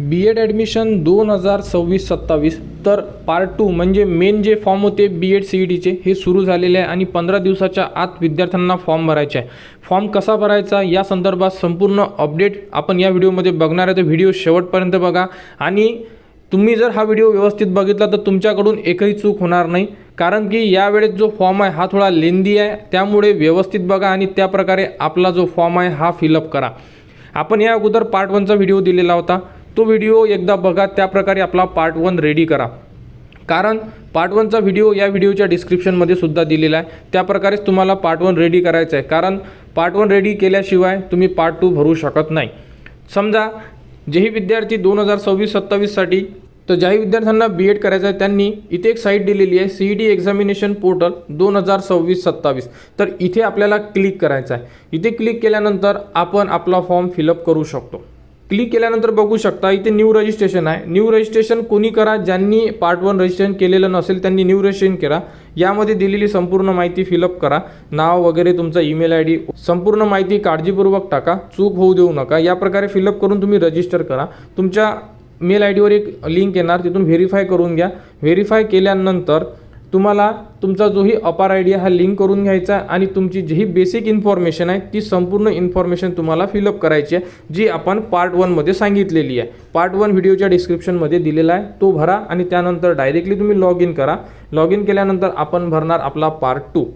B.Ed admission 2026-27 तर part 2 म्हणजे main जे फॉर्म होते B.Ed CETचे हे सुरू झालेले आहे आणि 15 दिवसाच्या आत विद्यार्थ्यांना फॉर्म भरायचे आहे. फॉर्म कसा भरायचा या संदर्भात संपूर्ण अपडेट आपण या व्हिडिओमध्ये बघणार आहे. तर व्हिडिओ शेवटपर्यंत बघा आणि तुम्ही जर हा व्हिडिओ व्यवस्थित बघितला तर तुमच्याकडून एकही चूक होणार नाही, कारण की यावेळेस जो फॉर्म आहे हा थोडा लेंदी आहे. त्यामुळे व्यवस्थित बघा आणि त्या प्रकारे आपला जो फॉर्म आहे हा फिलअप करा. आपण या अगोदर पार्ट 1चा व्हिडिओ दिलेला होता, तो व्हिडिओ एकदा बघा. त्याप्रकारे आपला पार्ट 1 रेडी करा, कारण पार्ट 1चा व्हिडिओ या व्हिडिओच्या डिस्क्रिप्शनमध्ये सुद्धा दिलेला आहे. त्याप्रकारेच तुम्हाला पार्ट 1 रेडी करायचं आहे, कारण पार्ट 1 रेडी केल्याशिवाय तुम्ही पार्ट 2 भरू शकत नाही. समजा जेही विद्यार्थी 2026-27साठी तर ज्याही विद्यार्थ्यांना B.Ed करायचं आहे त्यांनी इथे एक साईट दिलेली आहे CET एक्झामिनेशन पोर्टल 2026-27. तर इथे आपल्याला क्लिक करायचं आहे. इथे क्लिक केल्यानंतर आपण आपला फॉर्म फिलअप करू शकतो. क्लिक केल्यानंतर बघू शकता इथे न्यू रजिस्ट्रेशन आहे. न्यू रजिस्ट्रेशन कोणी करा, ज्यांनी पार्ट 1 रजिस्ट्रेशन केलेलं नसेल त्यांनी न्यू रजिस्ट्रेशन करा. यामध्ये दिलेली संपूर्ण माहिती फिलअप करा. नाव वगैरे, तुमचा ईमेल ID, संपूर्ण माहिती काळजीपूर्वक टाका, चूक होऊ देऊ नका. या प्रकारे फिलअप करून तुम्ही रजिस्टर करा. तुमच्या मेल ID वर एक लिंक येणार, तिथून व्हेरीफाय करून घ्या. व्हेरीफाय केल्यानंतर तुम्हाला तुमचा जोही अपार ID हा लिंक करून घ्यायचा आहे आणि तुमची जी बेसिक इन्फॉर्मेशन आहे ती संपूर्ण इन्फॉर्मेशन तुम्हाला फिलअप करायची आहे, जी आपण पार्ट 1मध्ये सांगितलेली आहे. पार्ट 1 व्हिडिओच्या डिस्क्रिप्शनमध्ये दिलेला आहे, तो भरा आणि त्यानंतर डायरेक्टली तुम्ही लॉग इन करा. लॉग इन केल्यानंतर आपण भरणार आपला पार्ट 2.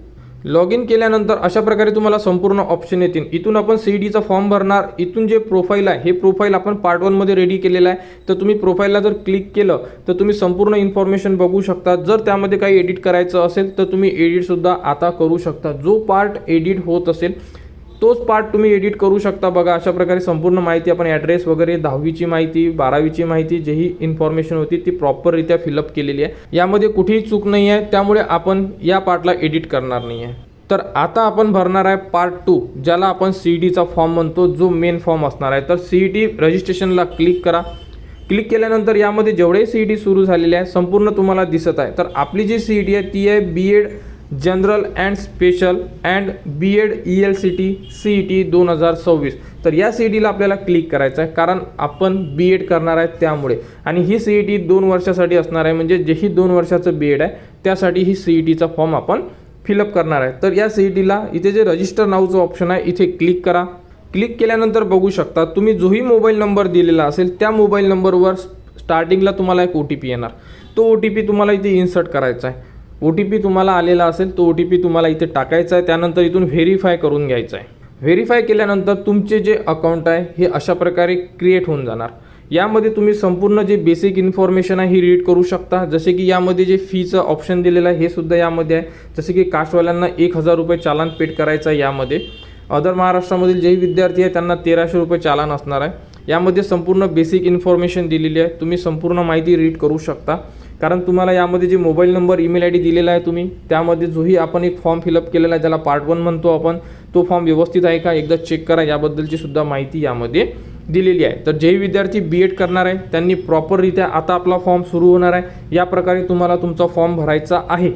लॉग इन केल्यानंतर अशा प्रकारे तुम्हाला संपूर्ण ऑप्शन येतील. इथून आपण CETचा फॉर्म भरणार. इथून जे प्रोफाईल आहे हे प्रोफाईल आपण पार्ट 1मध्ये रेडी केलेलं आहे. तर तुम्ही प्रोफाईलला जर क्लिक केलं तर तुम्ही संपूर्ण इन्फॉर्मेशन बघू शकता. जर त्यामध्ये काही एडिट करायचं असेल तर तुम्ही एडिटसुद्धा आता करू शकता. जो पार्ट एडिट होत असेल तोच पार्ट तुम्ही एडिट करू शकता. बघा अशा प्रकारे संपूर्ण माहिती आपण ॲड्रेस वगैरे, 10वीची माहिती, 12वीची माहिती, जेही इन्फॉर्मेशन होती ती प्रॉपररित्या फिलअप केलेली आहे. यामध्ये कुठेही चूक नाही आहे, त्यामुळे आपण या पार्टला एडिट करणार नाही आहे. तर आता आपण भरणार आहे पार्ट 2, ज्याला आपण CETचा फॉर्म म्हणतो, जो मेन फॉर्म असणार आहे. तर CET रजिस्ट्रेशनला क्लिक करा. क्लिक केल्यानंतर यामध्ये जेवढे CET सुरू झालेले आहे संपूर्ण तुम्हाला दिसत आहे. तर आपली जी CET आहे ती आहे B.Ed general and special and B.Ed ELCT CET 2026. तर या CETला आपल्याला क्लिक करायचं आहे, कारण आपण B.Ed करणार आहे त्यामुळे. आणि ही CET 2 वर्षासाठी असणार आहे, म्हणजे जेही 2 वर्षाचं B.Ed आहे त्यासाठी ही CETचा फॉर्म आपण फिलअप करणार आहे. तर या CETला इथे जे रजिस्टर नावचं ऑप्शन आहे इथे क्लिक करा. क्लिक केल्यानंतर बघू शकता तुम्ही जोही मोबाईल नंबर दिलेला असेल त्या मोबाईल नंबरवर स्टार्टिंगला तुम्हाला एक OTP येणार. तो OTP तुम्हाला इथे इन्सर्ट करायचा आहे. OTP तुम्हाला आलेला असेल तो OTP तुम्हाला इथे टाकायचा आहे. त्यानंतर इथून व्हेरीफाय करून घ्यायचं आहे. व्हेरीफाय केल्यानंतर तुमचे जे अकाउंट आहे हे अशा प्रकारे क्रिएट होऊन जाणार. यामध्ये तुम्ही संपूर्ण जे बेसिक इन्फॉर्मेशन आहे ही रीड करू शकता. जसे की यामध्ये जे फीचं ऑप्शन दिलेलं आहे हे सुद्धा यामध्ये आहे. जसे की कास्टवाल्यांना 1000 रुपये चालान पेड करायचं आहे. यामध्ये अदर महाराष्ट्रामधील जेही विद्यार्थी आहे त्यांना 1300 रुपये चालान असणार आहे. यामध्ये संपूर्ण बेसिक इन्फॉर्मेशन दिलेली आहे. तुम्ही संपूर्ण माहिती रीड करू शकता, कारण तुम्हाला यामध्ये जे मोबाईल नंबर, ईमेल ID दिलेला आहे तुम्ही त्यामध्ये जोही आपण एक फॉर्म फिलअप केलेला आहे ज्याला पार्ट 1 म्हणतो आपण, तो फॉर्म व्यवस्थित आहे का एकदा चेक करा. याबद्दलची सुद्धा माहिती यामध्ये दिलेली आहे. तर जेही विद्यार्थी B.Ed करणार आहे त्यांनी प्रॉपररित्या आता आपला फॉर्म सुरू होणार आहे. या प्रकारे तुम्हाला तुमचा फॉर्म भरायचा आहे.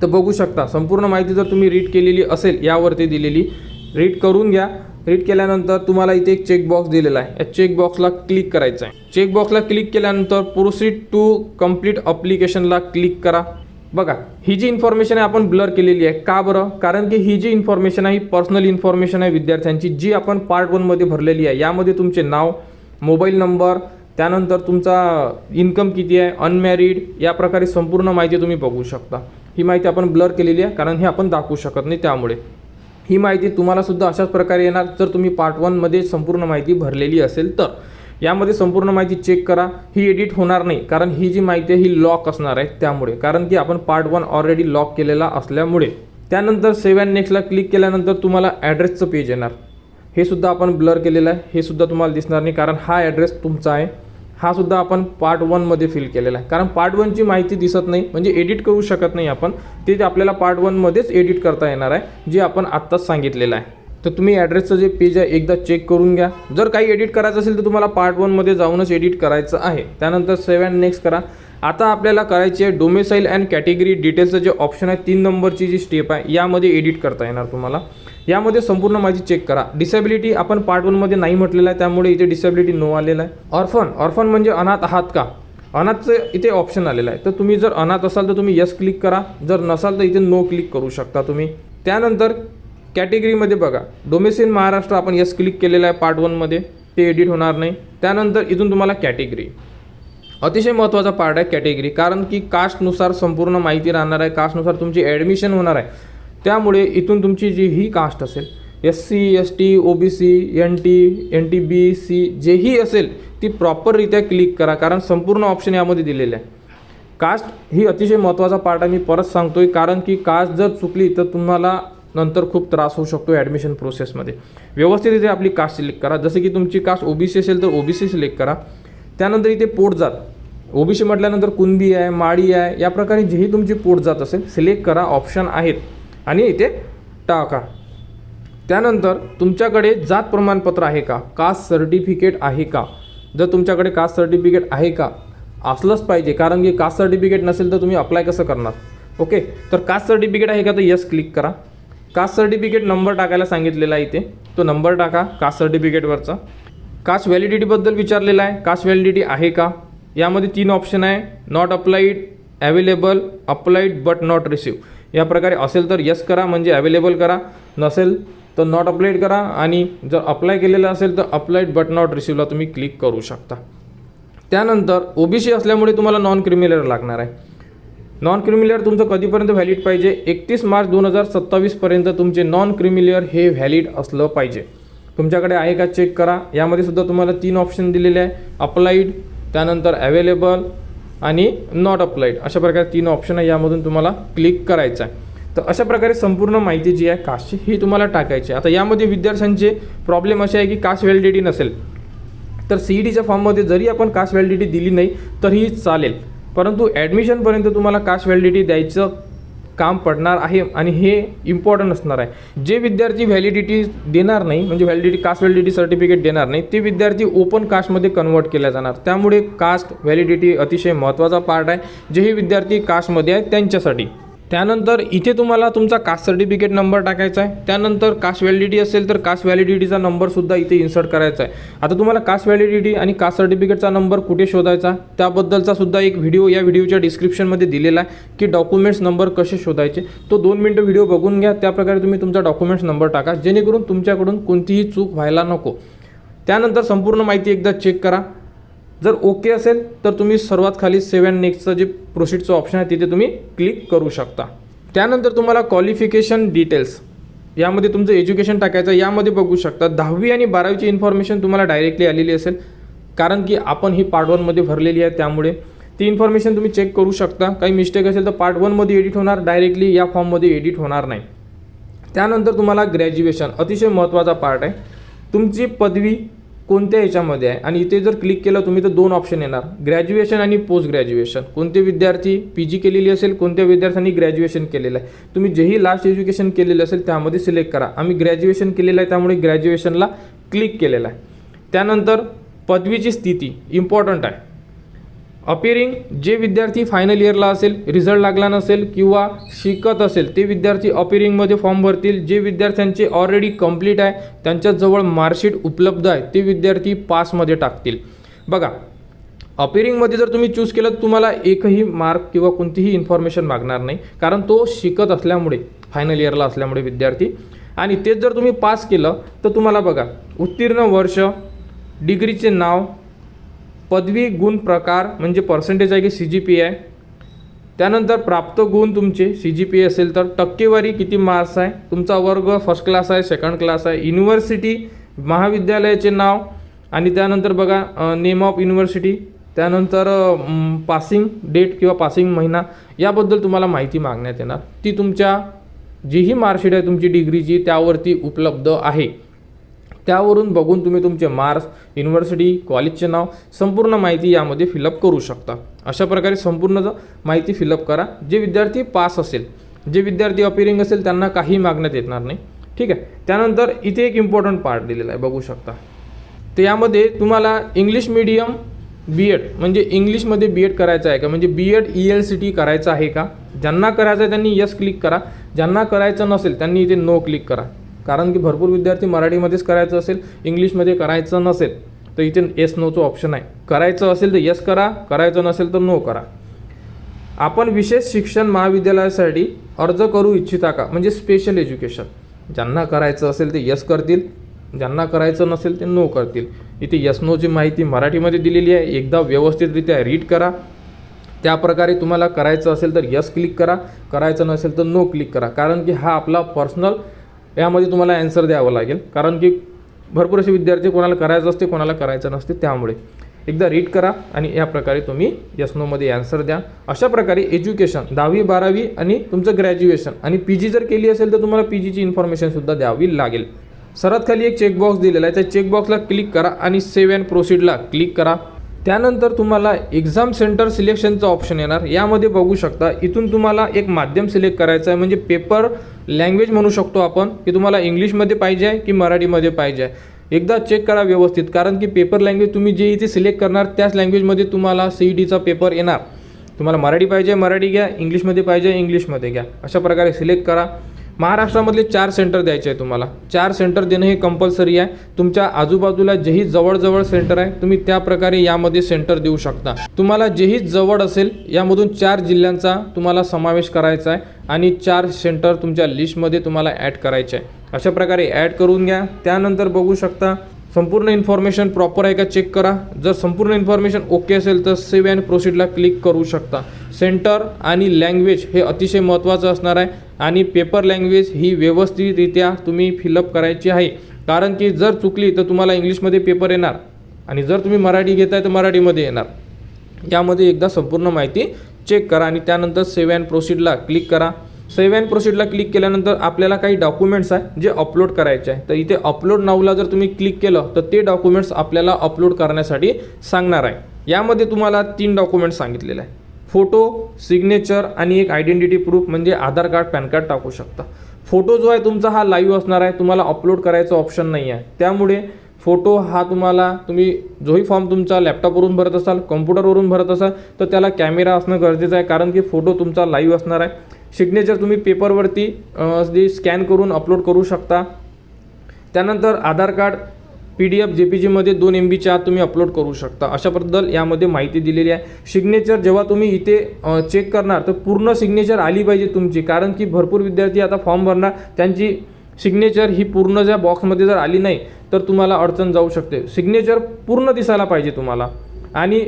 तर बघू शकता संपूर्ण माहिती जर तुम्ही रीड केलेली असेल यावरती दिलेली, रीड करून घ्या. रीड केल्यानंतर तुम्हाला इथे एक चेकबॉक्स दिलेला आहे. या चेकबॉक्सला क्लिक करायचं आहे. चेकबॉक्सला क्लिक केल्यानंतर प्रोसीड टू कंप्लीट अप्लिकेशनला क्लिक करा. बघा ही जी इन्फॉर्मेशन आहे आपण ब्लर केलेली आहे. का बरं? कारण की ही जी इन्फॉर्मेशन आहे ही पर्सनल इन्फॉर्मेशन आहे विद्यार्थ्यांची, जी आपण पार्ट 1मध्ये भरलेली आहे. यामध्ये तुमचे नाव, मोबाईल नंबर, त्यानंतर तुमचा इन्कम किती आहे, अनमॅरिड, या प्रकारे संपूर्ण माहिती तुम्ही बघू शकता. ही माहिती आपण ब्लर केलेली आहे कारण हे आपण दाखवू शकत नाही, त्यामुळे ही माहिती तुम्हाला सुद्धा अशाच प्रकारे येणार जर तुम्ही पार्ट 1मध्ये संपूर्ण माहिती भरलेली असेल तर. यामध्ये संपूर्ण माहिती चेक करा. ही एडिट होणार नाही, कारण ही जी माहिती आहे ही लॉक असणार आहे त्यामुळे, कारण की आपण पार्ट 1 ऑलरेडी लॉक केलेला असल्यामुळे. त्यानंतर सेव्ह अँड नेक्स्टला क्लिक केल्यानंतर तुम्हाला ॲड्रेसचं पेज येणार. हे सुद्धा आपण ब्लर केलेलं आहे, हे सुद्धा तुम्हाला दिसणार नाही, कारण हा ॲड्रेस तुमचा आहे. हा सुद्धा आपण पार्ट 1मध्ये फिल केलेला आहे, कारण पार्ट 1ची माहिती दिसत नाही, म्हणजे एडिट करू शकत नाही आपण. ते आपल्याला पार्ट 1मध्येच एडिट करता येणार आहे, जे आपण आत्ताच सांगितलेलं आहे. तर तुम्ही ॲड्रेसचं जे पेज आहे एकदा चेक करून घ्या. जर काही एडिट करायचं असेल तर तुम्हाला पार्ट 1मध्ये जाऊनच एडिट करायचं आहे. त्यानंतर सेव्ह अँड नेक्स्ट करा. आता आपल्याला करायची आहे डोमेसाईल अँड कॅटेगरी डिटेल्सचं जे ऑप्शन आहे 3 नंबरची जी स्टेप आहे यामध्ये एडिट करता येणार तुम्हाला. यामध्ये संपूर्ण माहिती चेक करा. डिसेबिलिटी आपण पार्ट 1मध्ये नाही म्हटलेलं आहे त्यामुळे इथे डिसेबिलिटी नो आलेला आहे. ऑर्फन म्हणजे अनाथ आहात का, अनाथचं इथे ऑप्शन आलेलं आहे. तर तुम्ही जर अनाथ असाल तर तुम्ही यस क्लिक करा, जर नसाल तर इथे नो क्लिक करू शकता तुम्ही. त्यानंतर कॅटेगरीमध्ये बघा डोमेसिन महाराष्ट्र आपण यस क्लिक केलेलं आहे पार्ट 1मध्ये, ते एडिट होणार नाही. त्यानंतर इथून तुम्हाला कॅटेगरी, अतिशय महत्त्वाचा पार्ट आहे कॅटेगरी, कारण की कास्टनुसार संपूर्ण माहिती राहणार आहे, कास्टनुसार तुमची ॲडमिशन होणार आहे. त्यामुळे इथून तुमची जी ही कास्ट असेल SC ST OBC NT NTBC जेही असेल ती प्रॉपररित्या क्लिक करा, कारण संपूर्ण ऑप्शन यामध्ये दिलेले आहे. कास्ट ही अतिशय महत्त्वाचा पार्ट आहे, मी परत सांगतोय, कारण की कास्ट जर चुकली तर तुम्हाला नंतर खूप त्रास होऊ शकतो ॲडमिशन प्रोसेसमध्ये. व्यवस्थित इथे आपली कास्ट सिलेक्ट करा. जसं की तुमची कास्ट OBC असेल तर OBC सिलेक्ट करा. त्यानंतर इथे पोटजात, OBC म्हटल्यानंतर कुणबी आहे, माळी आहे, या प्रकारे जेही तुमची पोटजात असेल सिलेक्ट करा, ऑप्शन आहेत आणि इथे टाका. त्यानंतर तुमच्याकडे जात प्रमाणपत्र आहे का, कास्ट सर्टिफिकेट आहे का. जर तुमच्याकडे कास्ट सर्टिफिकेट आहे का, असलंच पाहिजे, कारण की कास्ट सर्टिफिकेट नसेल तर तुम्ही अप्लाय कसं करणार. ओके, तर कास्ट सर्टिफिकेट आहे का तर यस क्लिक करा. कास्ट सर्टिफिकेट नंबर टाकायला सांगितलेला आहे इथे, तो नंबर टाका कास्ट सर्टिफिकेटवरचा. कास्ट व्हॅलिडिटीबद्दल विचारलेला आहे, कास्ट व्हॅलिडिटी आहे का. यामध्ये 3 ऑप्शन आहे, not applied, available, applied but not receive. या प्रकारे असेल तर यस करा म्हणजे अवेलेबल करा, नसेल तर नॉट अप्लाइड करा, आणि जर अप्लाय केलेलं असेल तर अप्लाइड बट नॉट रिसीवला तुम्ही क्लिक करू शकता. त्यानंतर OBC असल्यामुळे तुम्हाला नॉन क्रिमिनल लागणार आहे. नॉन क्रिमिलियर तुमचं कधीपर्यंत व्हॅलिड पाहिजे, 31 मार्च 2027 पर्यंत तुमचे नॉन क्रिमिलियर हे व्हॅलिड असलं पाहिजे. तुमच्याकडे आहे का चेक करा. यामध्ये सुद्धा तुम्हाला 3 ऑप्शन दिलेले आहे, अप्लाइड, त्यानंतर अवेलेबल आणि नॉट अप्लाइड, अशा प्रकारे 3 ऑप्शन आहे, यामधून तुम्हाला क्लिक करायचं आहे. तर अशा प्रकारे संपूर्ण माहिती जी आहे कास्टची ही तुम्हाला टाकायची. आता यामध्ये विद्यार्थ्यांचे प्रॉब्लेम असे आहे की कास्ट व्हॅलिडिटी नसेल तर CETच्या फॉर्ममध्ये जरी आपण कास्ट व्हॅलिडिटी दिली नाही तरीही चालेल, परंतु ॲडमिशनपर्यंत तुम्हाला कास्ट व्हॅलिडिटी द्यायचं काम पडणार आहे आणि हे इम्पॉर्टंट असणार आहे. जे विद्यार्थी व्हॅलिडिटी देणार नाही, म्हणजे कास्ट व्हॅलिडिटी सर्टिफिकेट देणार नाही, ते विद्यार्थी ओपन कास्टमध्ये कन्वर्ट केल्या जाणार. त्यामुळे कास्ट व्हॅलिडिटी अतिशय महत्त्वाचा पार्ट आहे, जेही विद्यार्थी कास्टमध्ये आहेत त्यांच्यासाठी. त्यानंतर इथे तुम्हाला तुमचा कास्ट सर्टिफिकेट नंबर टाकायचा आहे. त्यानंतर कास्ट व्हॅलिडिटी असेल तर कास्ट व्हॅलिडिटीचा नंबरसुद्धा इथे इन्सर्ट करायचा आहे. आता तुम्हाला कास्ट व्हॅलिडिटी आणि कास्ट सर्टिफिकेटचा नंबर कुठे शोधायचा त्याबद्दलचा सुद्धा एक व्हिडिओ या व्हिडिओच्या डिस्क्रिप्शनमध्ये दिलेला आहे की डॉक्युमेंट्स नंबर कसे शोधायचे. तो 2 मिनिटं व्हिडिओ बघून घ्या, त्याप्रकारे तुम्ही तुमचा डॉक्युमेंट्स नंबर टाका, जेणेकरून तुमच्याकडून कोणतीही चूक व्हायला नको. त्यानंतर संपूर्ण माहिती एकदा चेक करा. जर ओके असेल तर तुम्ही सर्वात खाली सेव्ह अँड नेक्स्टचं जे प्रोसीडचं ऑप्शन आहे तिथे तुम्ही क्लिक करू शकता. त्यानंतर तुम्हाला क्वालिफिकेशन डिटेल्स, यामध्ये तुमचं एज्युकेशन टाकायचं. यामध्ये बघू शकता 10वी आणि 12वीची इन्फॉर्मेशन तुम्हाला डायरेक्टली आलेली असेल, कारण की आपण ही पार्ट 1मध्ये भरलेली आहे, त्यामुळे ती इन्फॉर्मेशन तुम्ही चेक करू शकता. काही मिस्टेक असेल तर पार्ट 1मध्ये एडिट होणार, डायरेक्टली या फॉर्ममध्ये एडिट होणार नाही. त्यानंतर तुम्हाला ग्रॅज्युएशन, अतिशय महत्त्वाचा पार्ट आहे, तुमची पदवी कोणत्या याच्यामध्ये आहे, आणि इथे जर क्लिक केलं तुम्ही तर 2 ऑप्शन येणार, ग्रॅज्युएशन आणि पोस्ट ग्रॅज्युएशन. कोणते विद्यार्थी PG केलेली असेल, कोणत्या विद्यार्थ्यांनी ग्रॅज्युएशन केलेलं आहे, तुम्ही जेही लास्ट एज्युकेशन केलेलं असेल त्यामध्ये सिलेक्ट करा. आम्ही ग्रॅज्युएशन केलेलं आहे त्यामुळे ग्रॅज्युएशनला क्लिक केलेलं आहे. त्यानंतर पदवीची स्थिती इम्पॉर्टंट आहे. अपिअरिंग, जे विद्यार्थी फायनल इयरला असेल, रिझल्ट लागला नसेल किंवा शिकत असेल ते विद्यार्थी अपिअरिंगमध्ये फॉर्म भरतील. जे विद्यार्थ्यांचे ऑलरेडी कंप्लीट आहे, त्यांच्याजवळ मार्कशीट उपलब्ध आहे, ते विद्यार्थी पासमध्ये टाकतील. बघा, अपिअरिंगमध्ये जर तुम्ही चूज केलं तर तुम्हाला एकही मार्क किंवा कोणतीही इन्फॉर्मेशन मागणार नाही, कारण तो शिकत असल्यामुळे, फायनल इयरला असल्यामुळे विद्यार्थी. आणि तेच जर तुम्ही पास केलं तर तुम्हाला बघा उत्तीर्ण वर्ष, डिग्रीचे नाव, पदवी गुण प्रकार म्हणजे पर्सेंटेज आहे की CGPA आहे, त्यानंतर प्राप्त गुण तुमचे CGPA असेल तर, टक्केवारी किती मार्क्स आहे, तुमचा वर्ग फर्स्ट क्लास आहे, सेकंड क्लास आहे, युनिव्हर्सिटी महाविद्यालयाचे नाव, आणि त्यानंतर बघा नेम ऑफ युनिव्हर्सिटी, त्यानंतर पासिंग डेट किंवा पासिंग महिना, याबद्दल तुम्हाला माहिती मागण्यात येणार. ती तुमच्या जीही मार्कशीट आहे तुमची डिग्रीची त्यावरती उपलब्ध आहे. त्यावरून बघून तुम्ही तुमचे मार्क्स, युनिव्हर्सिटी, कॉलेजचे नाव, संपूर्ण माहिती यामध्ये फिलअप करू शकता. अशा प्रकारे संपूर्ण माहिती फिलअप करा. जे विद्यार्थी पास असेल, जे विद्यार्थी अपिअरिंग असेल त्यांना काही मागण्यात येणार नाही. ठीक आहे. त्यानंतर इथे एक इम्पॉर्टंट पार्ट दिलेला आहे, बघू शकता. तर यामध्ये तुम्हाला इंग्लिश मीडियम B.Ed म्हणजे इंग्लिशमध्ये B.Ed करायचं आहे का, म्हणजे B.Ed ELCT करायचं आहे का. ज्यांना करायचं आहे त्यांनी यस क्लिक करा, ज्यांना करायचं नसेल त्यांनी इथे नो क्लिक करा. कारण की भरपूर विद्यार्थी मराठीमध्येच करायचं असेल, इंग्लिशमध्ये करायचं नसेल तर इथे येस नोचं ऑप्शन आहे. करायचं असेल तर यस करा, करायचं नसेल तर नो करा. आपण विशेष शिक्षण महाविद्यालयासाठी अर्ज करू इच्छिता का, म्हणजे स्पेशल एज्युकेशन. ज्यांना करायचं असेल ते यस करतील, ज्यांना करायचं नसेल ते नो करतील. इथे यस नोची माहिती मराठीमध्ये दिलेली आहे, एकदा व्यवस्थितरित्या रीड करा. त्याप्रकारे तुम्हाला करायचं असेल तर यस क्लिक करा, करायचं नसेल तर नो क्लिक करा. कारण की हा आपला पर्सनल यामध्ये तुम्हाला ॲन्सर द्यावं लागेल, कारण की भरपूर असे विद्यार्थी कोणाला करायचं असते कोणाला करायचं नसते. त्यामुळे एकदा रीड करा आणि या प्रकारे तुम्ही यस नोमध्ये ॲन्सर द्या. अशा प्रकारे एज्युकेशन 10वी 12वी आणि तुमचं ग्रॅज्युएशन आणि PG जर केली असेल तर तुम्हाला PGची इन्फॉर्मेशनसुद्धा द्यावी लागेल. सर्वात खाली एक चेकबॉक्स दिलेला आहे, त्या चेकबॉक्सला क्लिक करा आणि सेव्ह अँड प्रोसीडला क्लिक करा. त्यानंतर तुम्हाला एक्झाम सेंटर सिलेक्शनचं ऑप्शन येणार. यामध्ये बघू शकता इथून तुम्हाला एक माध्यम सिलेक्ट करायचं आहे, म्हणजे पेपर लँग्वेज म्हणू शकतो आपण, की तुम्हाला इंग्लिशमध्ये पाहिजे आहे की मराठीमध्ये पाहिजे आहे. एकदा चेक करा व्यवस्थित, कारण की पेपर लँग्वेज तुम्ही जे इथे सिलेक्ट करणार त्याच लँग्वेजमध्ये तुम्हाला CETचा पेपर येणार. तुम्हाला मराठी पाहिजे मराठी घ्या, इंग्लिशमध्ये पाहिजे इंग्लिशमध्ये घ्या. अशा प्रकारे सिलेक्ट करा. महाराष्ट्रामधले 4 सेंटर द्यायचे आहे तुम्हाला. 4 सेंटर देणं हे कंपल्सरी आहे. तुमच्या आजूबाजूला जेही जवळ सेंटर आहे तुम्ही त्या प्रकारे यामध्ये सेंटर देऊ शकता. तुम्हाला जेही जवळ असेल यामधून 4 जिल्ह्यांचा तुम्हाला समावेश करायचा आहे आणि 4 सेंटर तुमच्या लिस्टमध्ये तुम्हाला ॲड करायचे आहे. अशा प्रकारे ॲड करून घ्या. त्यानंतर बघू शकता संपूर्ण इन्फॉर्मेशन प्रॉपर आहे का चेक करा. जर संपूर्ण इन्फॉर्मेशन ओके असेल तर सेव्ह अँड प्रोसीडला क्लिक करू शकता. सेंटर आणि लँग्वेज हे अतिशय महत्त्वाचं असणार आहे आणि पेपर लँग्वेज ही व्यवस्थितरित्या तुम्ही फिलअप करायची आहे. कारण की जर चुकली तर तुम्हाला इंग्लिशमध्ये पेपर येणार आणि जर तुम्ही मराठी घेताय तर मराठीमध्ये येणार. यामध्ये एकदा संपूर्ण माहिती चेक करा आणि त्यानंतर सेव्ह अँड प्रोसीडला क्लिक करा. सेव्ह अँड प्रोसीडला क्लिक केल्यानंतर आपल्याला काही डॉक्युमेंट्स आहे जे अपलोड करायचे आहे. तर इथे अपलोड नावला जर तुम्ही क्लिक केलं तर ते डॉक्युमेंट्स आपल्याला अपलोड करण्यासाठी सांगणार आहे. यामध्ये तुम्हाला 3 डॉक्युमेंट्स सांगितलेले आहे, फोटो, सिग्नेचर आणि एक आयडेंटिटी प्रूफ म्हणजे आधार कार्ड पॅन कार्ड टाकू शकता. फोटो जो आहे तुमचा हा लाईव्ह असणार आहे, तुम्हाला अपलोड करायचं ऑप्शन नाही आहे. त्यामुळे फोटो हा तुम्ही जोही फॉर्म तुमचा लॅपटॉपवरून भरत असाल, कॉम्प्युटरवरून भरत असाल तर त्याला कॅमेरा असणं गरजेचं आहे, कारण की फोटो तुमचा लाईव्ह असणार आहे. सिग्नेचर तुम्ही पेपरवरती स्कॅन करून अपलोड करू शकता. त्यानंतर आधार कार्ड PDF JPGमध्ये 2 MBच्या आत तुम्ही अपलोड करू शकता. अशाबद्दल यामध्ये माहिती दिलेली आहे. सिग्नेचर जेव्हा तुम्ही इथे चेक करणार तर पूर्ण सिग्नेचर आली पाहिजे तुमची, कारण की भरपूर विद्यार्थी आता फॉर्म भरणार त्यांची सिग्नेचर ही पूर्ण ज्या बॉक्समध्ये जर आली नाही तर तुम्हाला अडचण जाऊ शकते. सिग्नेचर पूर्ण दिसायला पाहिजे तुम्हाला आणि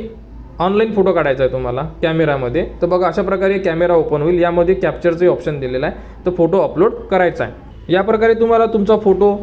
ऑनलाईन फोटो काढायचा आहे तुम्हाला कॅमेरामध्ये. तर बघा अशा प्रकारे कॅमेरा ओपन होईल. यामध्ये कॅप्चरचे ऑप्शन दिलेला आहे, तर फोटो अपलोड करायचा आहे. या प्रकारे तुम्हाला तुमचा फोटो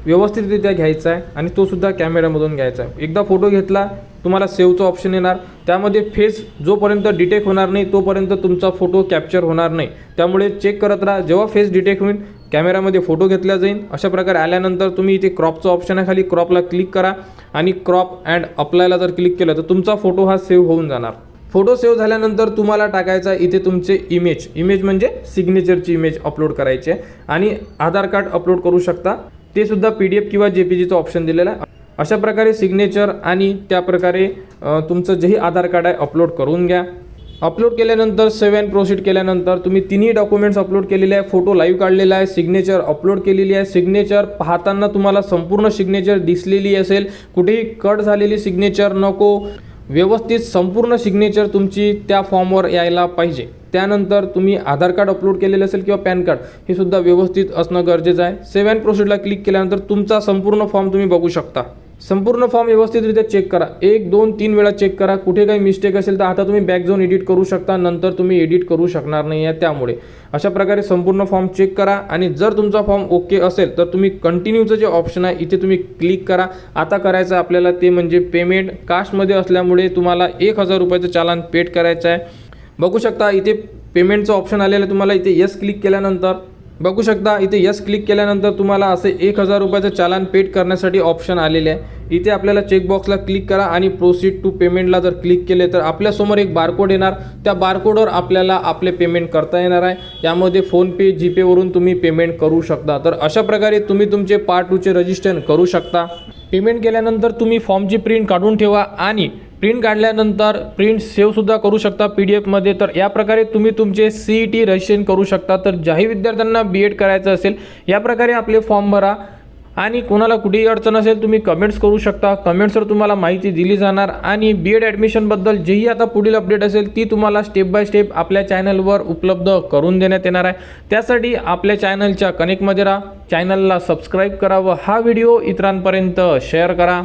व्यवस्थितरित्या घ्यायचा आहे आणि तो सुद्धा कॅमेरामधून घ्यायचा आहे. एकदा फोटो घेतला तुम्हाला सेव्हचा ऑप्शन येणार. त्यामध्ये फेस जोपर्यंत डिटेक्ट होणार नाही तोपर्यंत तुमचा फोटो कॅप्चर होणार नाही. त्यामुळे चेक करत राहा. जेव्हा फेस डिटेक्ट होईल कॅमेरामध्ये फोटो घेतला जाईल. अशा प्रकारे आल्यानंतर तुम्ही इथे क्रॉपचा ऑप्शन आहे, खाली क्रॉपला क्लिक करा आणि क्रॉप अँड अप्लायला जर क्लिक केलं तर तुमचा फोटो हा सेव्ह होऊन जाणार. फोटो सेव्ह झाल्यानंतर तुम्हाला टाकायचा इथे तुमचे इमेज म्हणजे सिग्नेचरची इमेज अपलोड करायची आहे आणि आधार कार्ड अपलोड करू शकता. ते सुद्धा PDF किंवा JPGचा ऑप्शन दिलेला आहे. अशा प्रकारे सिग्नेचर आणि त्या प्रकारे तुमचं जेही आधार कार्ड आहे अपलोड करून घ्या. अपलोड केल्यानंतर सेव्ह अँड प्रोसीड केल्यानंतर तुम्ही 3 डॉक्युमेंट्स अपलोड केलेले आहे. फोटो लाईव्ह काढलेला आहे, सिग्नेचर अपलोड केलेली आहे. सिग्नेचर पाहताना तुम्हाला संपूर्ण सिग्नेचर दिसलेली असेल, कुठेही कट झालेली सिग्नेचर नको. व्यवस्थित संपूर्ण सिग्नेचर तुमची त्या फॉर्मवर यायला पाहिजे. त्यानंतर तुम्ही आधार कार्ड अपलोड केलेलं असेल किंवा पॅन कार्ड हे सुद्धा व्यवस्थित असणं गरजेचं आहे. सेव्ह अँड प्रोसीडला क्लिक केल्यानंतर तुमचा संपूर्ण फॉर्म तुम्ही बघू शकता. संपूर्ण फॉर्म व्यवस्थितरित्या चेक करा. 1, 2, 3 वेळा चेक करा. कुठे काही मिस्टेक असेल तर आता तुम्ही बॅक जाऊन एडिट करू शकता, नंतर तुम्ही एडिट करू शकणार नाही आहे. त्यामुळे अशा प्रकारे संपूर्ण फॉर्म चेक करा आणि जर तुमचा फॉर्म ओके असेल तर तुम्ही कंटिन्यूचं जे ऑप्शन आहे इथे तुम्ही क्लिक करा. आता करायचं आपल्याला ते म्हणजे पेमेंट. कास्टमध्ये असल्यामुळे तुम्हाला 1000 रुपयाचं चालान पेड करायचं आहे. बघू शकता इथे पेमेंटचं ऑप्शन आलेलं आहे. तुम्हाला इथे यस क्लिक केल्यानंतर बघू शकता इथे यस क्लिक केल्यानंतर तुम्हाला असे 1000 रुपयाचं चालान पेड करण्यासाठी ऑप्शन आलेले आहे. इथे आपल्याला चेकबॉक्सला क्लिक करा आणि प्रोसीड टू पेमेंटला जर क्लिक केले तर आपल्यासमोर एक बारकोड येणार. त्या बारकोडवर आपल्याला आपले पेमेंट करता येणार आहे. यामध्ये फोनपे जीपेवरून तुम्ही पेमेंट करू शकता. तर अशा प्रकारे तुम्ही तुमचे पार्ट 2चे रजिस्ट्रेशन करू शकता. पेमेंट केल्यानंतर तुम्ही फॉर्मची प्रिंट काढून ठेवा आणि प्रिंट काढल्यानंतर प्रिंट सेव्हसुद्धा करू शकता PDF-मध्ये. तर या प्रकारे तुम्ही तुमचे CET रजिस्ट्रेशन करू शकता. तर ज्याही विद्यार्थ्यांना BEd करायचं असेल या प्रकारे आपले फॉर्म भरा आणि कोणाला कुठेही अडचण असेल तुम्ही कमेंट्स करू शकता. कमेंट्सवर तुम्हाला माहिती दिली जाणार आणि BEd ॲडमिशनबद्दल जेही आता पुढील अपडेट असेल ती तुम्हाला स्टेप बाय स्टेप आपल्या चॅनलवर उपलब्ध करून देण्यात येणार आहे. त्यासाठी आपल्या चॅनलच्या कनेक्टमध्ये राहा, चॅनलला सबस्क्राईब करा व हा व्हिडिओ इतरांपर्यंत शेअर करा.